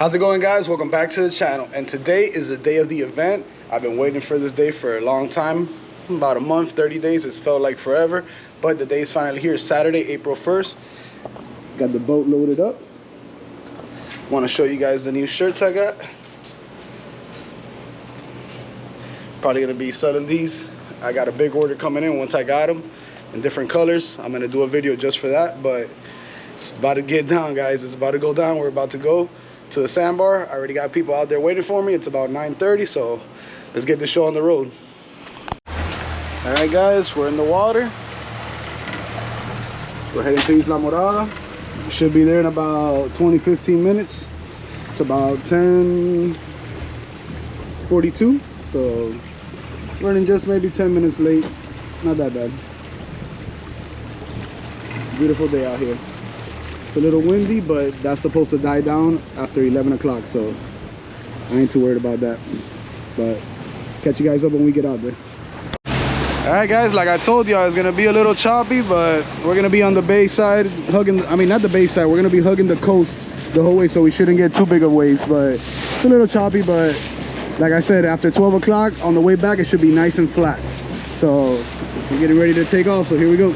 How's it going, guys? Welcome back to the channel. And today is the day of the event. I've been waiting for this day for a long time, about a month, 30 days. It's felt like forever, but the day is finally here. Saturday, April 1st. Got the boat loaded up. Want to show you guys the new shirts I got. Probably gonna be selling these. I got a big order coming in once I got them in different colors. I'm gonna do a video just for that, but it's about to get down, guys. It's about to go down. We're about to go to the sandbar. I already got people out there waiting for me. It's about 9:30, so let's get the show on the road. All right, guys, we're in the water. We're heading to Islamorada. We should be there in about 20-15 minutes. It's about 10:42, so running just maybe 10 minutes late. Not that bad. Beautiful day out here. It's a little windy, but that's supposed to die down after 11 o'clock, so I ain't too worried about that. But catch you guys up when we get out there. All right, guys, like I told y'all, it's gonna be a little choppy, but we're gonna be on the bay side, not the bay side, we're gonna be hugging the coast the whole way, so we shouldn't get too big of waves, but it's a little choppy. But like I said, after 12 o'clock on the way back, it should be nice and flat. So we're getting ready to take off, so here we go.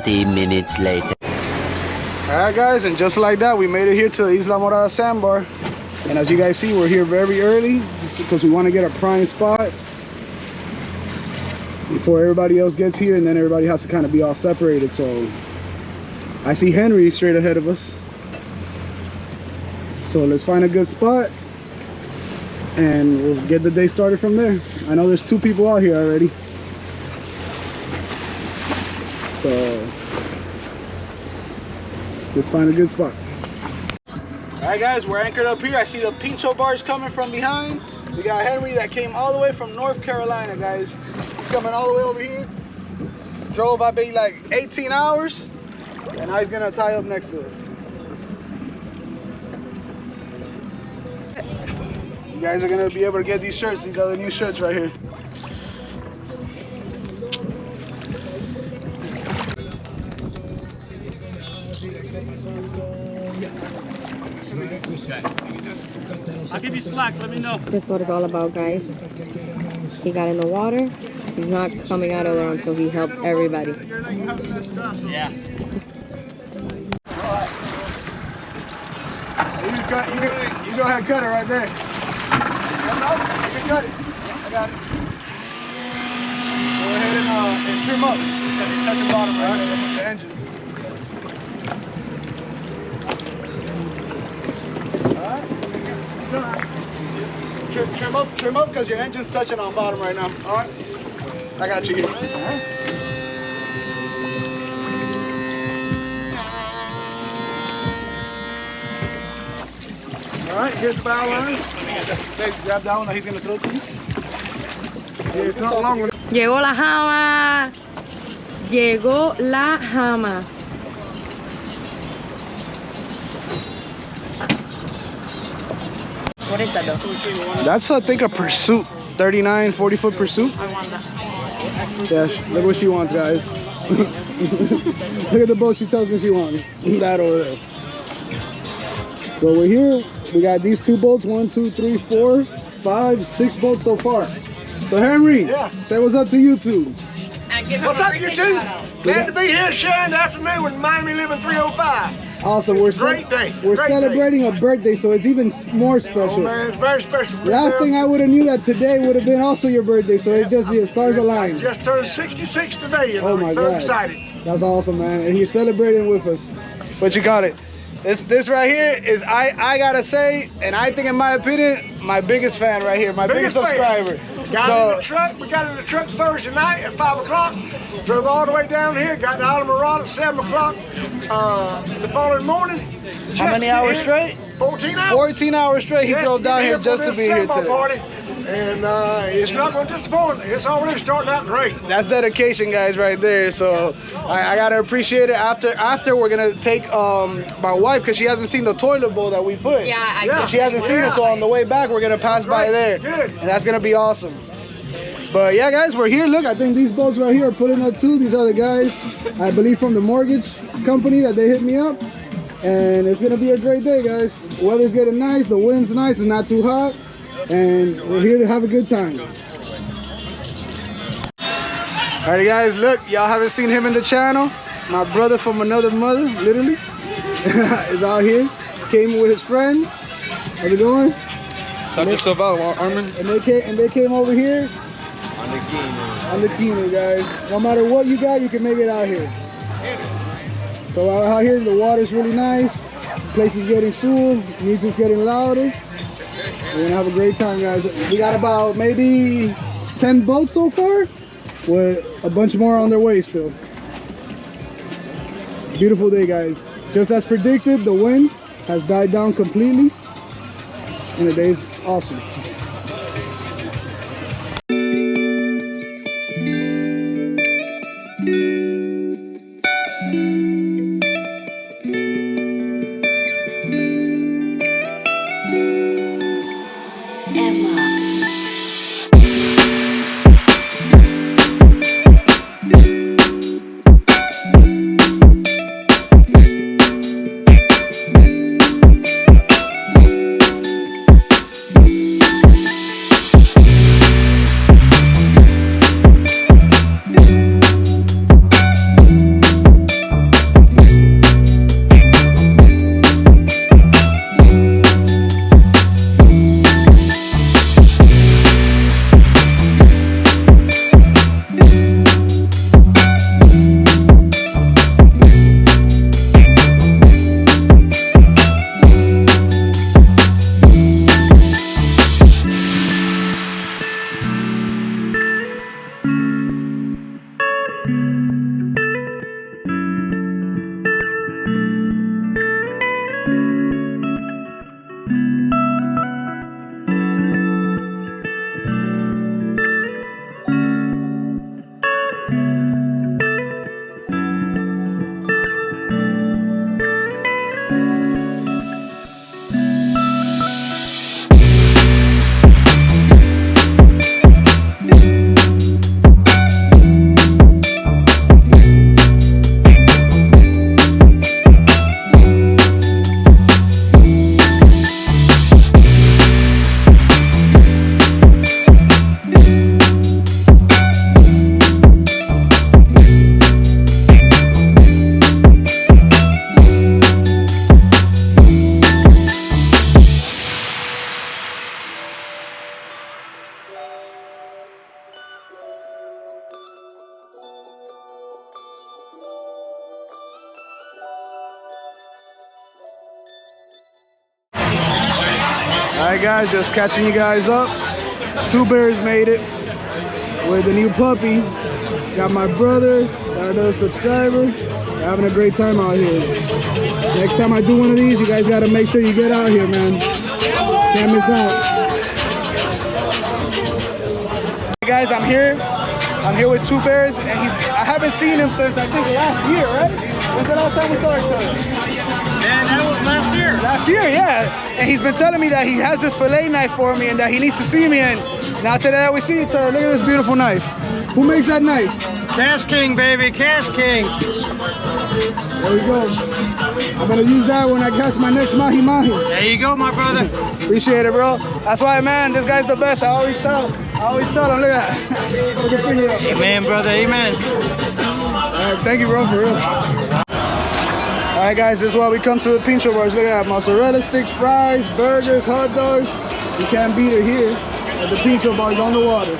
Minutes later. All right, guys, and just like that, we made it here to Islamorada Sandbar. And as you guys see, we're here very early because we want to get a prime spot before everybody else gets here, and then everybody has to kind of be all separated. So I see Henry straight ahead of us, so let's find a good spot and we'll get the day started from there. I know there's 2 people out here already, so let's find a good spot. All right, guys, we're anchored up here. I see the pincho bars coming from behind. We got Henry that came all the way from North Carolina, guys. He's coming all the way over here. Drove, I bet, like 18 hours, and now he's gonna tie up next to us. You guys are gonna be able to get these shirts. These are the new shirts right here. I'll give you slack, let me know. This is what it's all about, guys. He got in the water. He's not coming out of there until he helps everybody. Yeah. You go ahead, cut it right there. You can cut it. I got it. Go ahead and trim up. Touch the bottom right there, the engine. Trim up, because your engine's touching on bottom right now. All right, I got you here. All right, here's the bow lines. Dave, grab that one that he's gonna throw to you. Llegó la jama. Llegó la jama. What is that though? That's, I think, a Pursuit, 39, 40-foot Pursuit. I want that. Yeah, look what she wants, guys. Look at the boat she tells me she wants. That over there. Well, we're here. We got these 2 boats, 1, 2, 3, 4, 5, 6 boats so far. So Henry, say what's up to YouTube. What's up, YouTube? Glad to be here sharing the afternoon with Miami Living 305. Awesome. We're celebrating a birthday, so it's even more special. Oh man, it's very special. Last thing I would have knew that today would have been also your birthday, so it just, the stars aligned. Just turned 66 today, and oh my I'm so God. excited. That's awesome, man. And he's celebrating with us. But you got it. This right here is, I gotta say, and I think in my opinion, my biggest fan right here, my biggest subscriber. Got in the truck. We got in the truck Thursday night at 5 o'clock. Drove all the way down here. Got to Islamorada at 7 o'clock the following morning. How many hours straight? 14 hours. 14 hours straight. He drove down here just to be here today. Party. and it's not going to disappoint. It's already starting out great. That's dedication, guys, right there. So I gotta appreciate it. After we're gonna take my wife, because she hasn't seen the toilet bowl that we put. Yeah, she hasn't seen it. So on the way back, we're gonna pass by there, and that's gonna be awesome. But yeah, guys, we're here. Look, I think these boats right here are pulling up too. These are the guys, I believe, from the mortgage company that they hit me up. And it's gonna be a great day, guys. Weather's getting nice, the wind's nice, it's not too hot, and we're here to have a good time. Alright, guys, look, y'all haven't seen him in the channel. My brother from another mother, literally, is out here. Came with his friend. How's it going? Shout yourself out, Armin. And they came over here on the Kino, guys. No matter what you got, you can make it out here. So out here, the water's really nice. Place is getting full. Music's getting louder. We're gonna have a great time, guys. We got about maybe 10 boats so far, with a bunch more on their way still. Beautiful day, guys. Just as predicted, the wind has died down completely, and the day's awesome. Alright, guys, just catching you guys up. Two Bears made it with a new puppy. Got my brother, got another subscriber. We're having a great time out here. Next time I do one of these, you guys gotta make sure you get out here, man. Can't miss out. Hey guys, I'm here with Two Bears, and I haven't seen him since I think last year, right? When's the last time we saw each other? Man, that was last year. Last year, yeah. And he's been telling me that he has this fillet knife for me and that he needs to see me. And now today that we see each other, look at this beautiful knife. Who makes that knife? Cash King, baby, Cash King. There we go. I'm gonna use that when I catch my next mahi mahi. There you go, my brother. Appreciate it, bro. That's why, man, this guy's the best. I always tell him, look at that. Put the finger up. Amen, brother, amen. All right, thank you, bro, for real. All right, guys, this is why we come to the Pincho Bars. Look at that, mozzarella sticks, fries, burgers, hot dogs. You can't beat it here at the Pincho Bars on the water.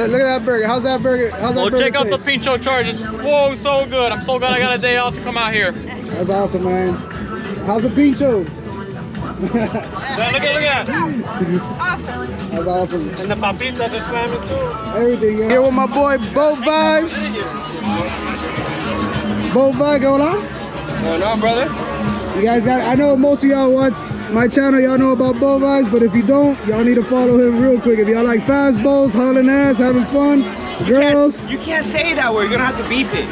Look at that burger. How's that burger? How's that burger Check out the taste? Pincho charges. Whoa, so good. I'm so glad I got a day off to come out here. That's awesome, man. How's the Pincho? Look at that. That's awesome. And the papitas are slamming too. Everything. Here with my boy, Boat Vibes. Boat Vibe, hola. Going on, brother? You guys got, I know most of y'all watch my channel, y'all know about boat vibes, but if you don't, y'all need to follow him real quick. If y'all like fast boats, hauling ass, having fun, girls. You can't say that word. You're gonna have to beep it.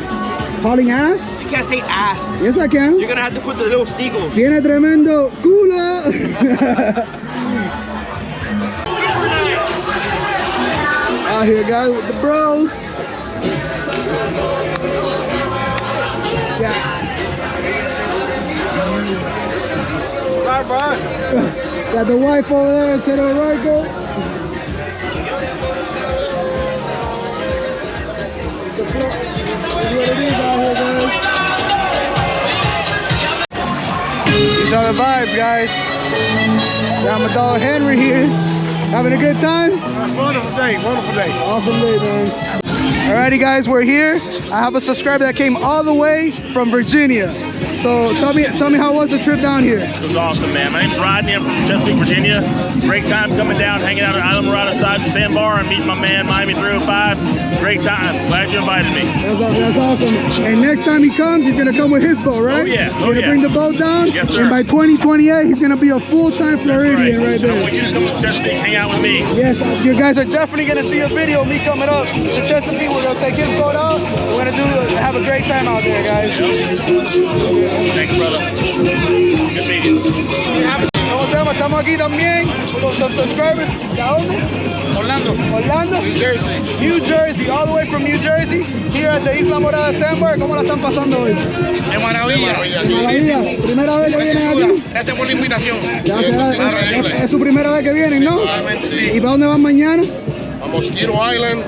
Hauling ass? You can't say ass. Yes, I can. You're gonna have to put the little seagulls. Tiene tremendo culo. Out here, guys, with the bros. Yeah. Right, bro. Got the wife over there, Chero Rico. What it is out here, guys. These are the vibes, guys. Got my dog Henry here. Having a good time? Wonderful day, wonderful day. Awesome day, man. Alrighty, guys, we're here. I have a subscriber that came all the way from Virginia. So tell me how was the trip down here? It was awesome, man. My name's Rodney. I'm from Chesapeake, Virginia. Great time coming down, hanging out at Islamorada Sandbar and meeting my man, Miami 305. Great time. Glad you invited me. That's awesome. And next time he comes, he's gonna come with his boat, right? Oh, yeah. He's gonna bring the boat down. Yes, sir. And by 2028, he's gonna be a full-time Floridian right there. I want you to come to Chesapeake, hang out with me. Yes, you guys are definitely gonna see a video of me coming up to Chesapeake. We're gonna take his boat out. We're gonna have a great time out there, guys. Thanks, brother. Good meeting you. ¿Cómo se llama? Estamos aquí también con los subscribers. ¿De dónde? Orlando. New Jersey, all the way from New Jersey, here at the Islamorada Sandbar. ¿Cómo la están pasando hoy? De maravilla. Maravilla. Primera vez que vienen aquí. Gracias por la invitación. Gracias. Es su primera vez que vienen, ¿no? ¿Y para dónde van mañana? A Mosquito Island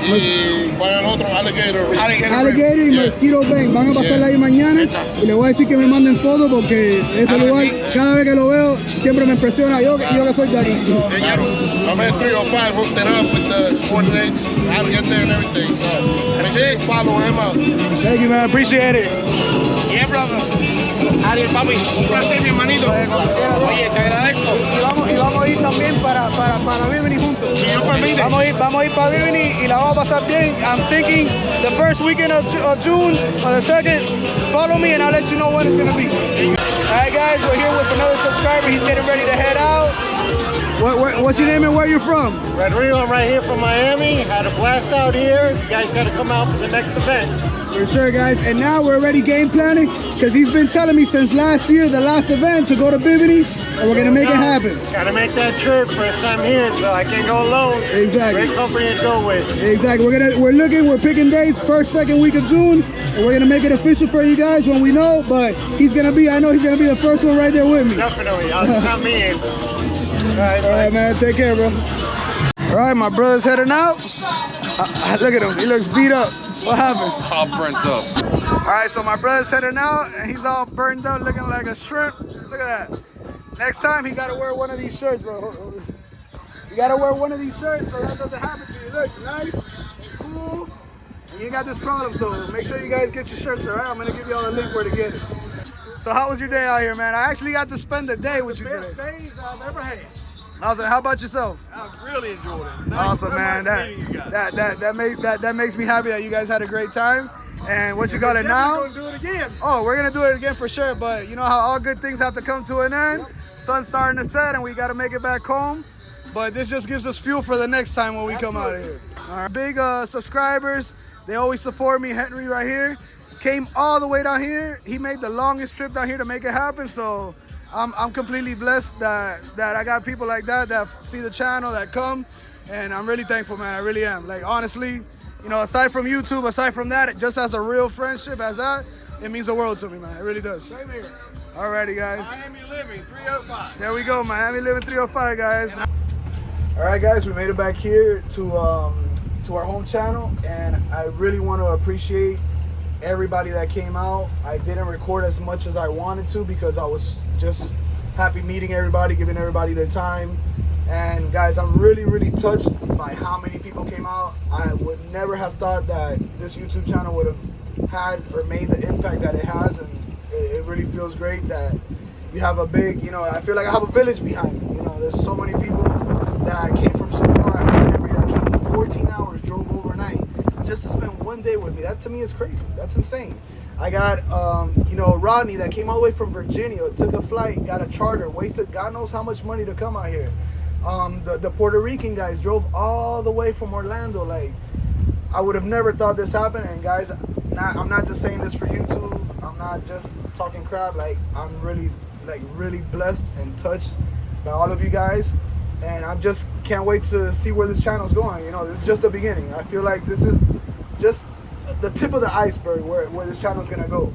y para el otro Alligator y Mosquito Bay. Van a pasarla ahí mañana y les voy a decir que me manden fotos porque ese lugar, cada vez que lo veo, siempre me impresiona. Yo que soy de aquí. I'm at 305, hooked it up with the coordinates, how to get there and everything. So make sure you follow him up. Thank you, man. Appreciate it. Yeah, brother. Ariel, papi, un placer, mi hermanito. Oye, te agradezco. Y vamos a ir también para Bimini juntos. Si Dios permite. Vamos a ir para Bimini y la vamos a pasar bien. I'm thinking the first weekend of June or the second. Follow me and I'll let you know when it's going to be. Alright, guys, we're here with another subscriber. He's getting ready to head out. What's your name and where you're from? Rodrigo, I'm right here from Miami. Had a blast out here. You guys got to come out for the next event. For sure, guys. And now we're already game planning because he's been telling me since last year, the last event, to go to Bimini, and we're going to make it happen. Got to make that trip. First time here, so I can't go alone. Exactly. Great company to go with. Exactly. We're picking dates, first, second week of June, and we're going to make it official for you guys when we know, but I know he's going to be the first one right there with me. Definitely. I'll count me in. All right, man. Take care, bro. All right, my brother's heading out. Look at him. He looks beat up. What happened? All burnt up. All right, so my brother's heading out, and he's all burned out, looking like a shrimp. Look at that. Next time, he got to wear one of these shirts, bro. You got to wear one of these shirts so that doesn't happen to you. Look, nice and cool. And you ain't got this problem, so make sure you guys get your shirts, all right? I'm going to give you all the link where to get it. So how was your day out here, man? I actually got to spend the day with you today. Best days I've ever had. Awesome. How about yourself? I really enjoyed it. Awesome, man. That makes me happy that you guys had a great time. And what you call it now? We're gonna do it again. Oh, we're gonna do it again for sure. But you know how all good things have to come to an end. Sun's starting to set, and we got to make it back home. But this just gives us fuel for the next time when we come out of here. All right. Big subscribers. They always support me. Henry right here came all the way down here. He made the longest trip down here to make it happen. So I'm completely blessed that I got people like that see the channel, that come, and I'm really thankful, man. I really am. Like, honestly, you know, aside from YouTube, aside from that, just as a real friendship as that, it means the world to me, man. It really does. Same here. Alrighty, guys. Miami Living 305. There we go, Miami Living 305, guys. All right, guys, we made it back here to our home channel, and I really want to appreciate everybody that came out. I didn't record as much as I wanted to because I was just happy meeting everybody, giving everybody their time. And guys, I'm really, really touched by how many people came out. I would never have thought that this YouTube channel would have had or made the impact that it has, and it really feels great that you have a big, you know, I feel like I have a village behind me. You know, there's so many people that came from so far. I have Henry that came 14 hours, drove overnight just to spend one day with me. That to me is crazy. That's insane. I got, you know, Rodney that came all the way from Virginia, took a flight, got a charter, wasted God knows how much money to come out here. The Puerto Rican guys drove all the way from Orlando. Like, I would have never thought this happened. And guys, I'm not just saying this for YouTube. I'm not just talking crap. Like, I'm really blessed and touched by all of you guys. And I just can't wait to see where this channel's going. You know, this is just the beginning. I feel like this is just the tip of the iceberg where this channel's gonna go.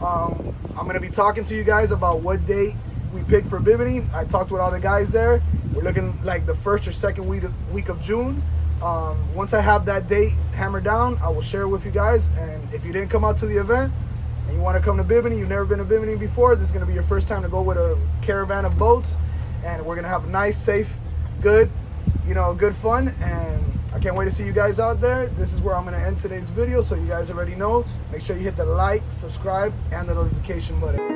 I'm gonna be talking to you guys about what date we picked for Bimini. I talked with all the guys there. We're looking like the first or second week of June. Once I have that date hammered down, I will share it with you guys. And if you didn't come out to the event and you want to come to Bimini, you've never been to Bimini before, this is going to be your first time to go with a caravan of boats, and we're going to have nice, safe, good, you know, good fun. And I can't wait to see you guys out there. This is where I'm going to end today's video, so you guys already know. Make sure you hit the like, subscribe, and the notification button.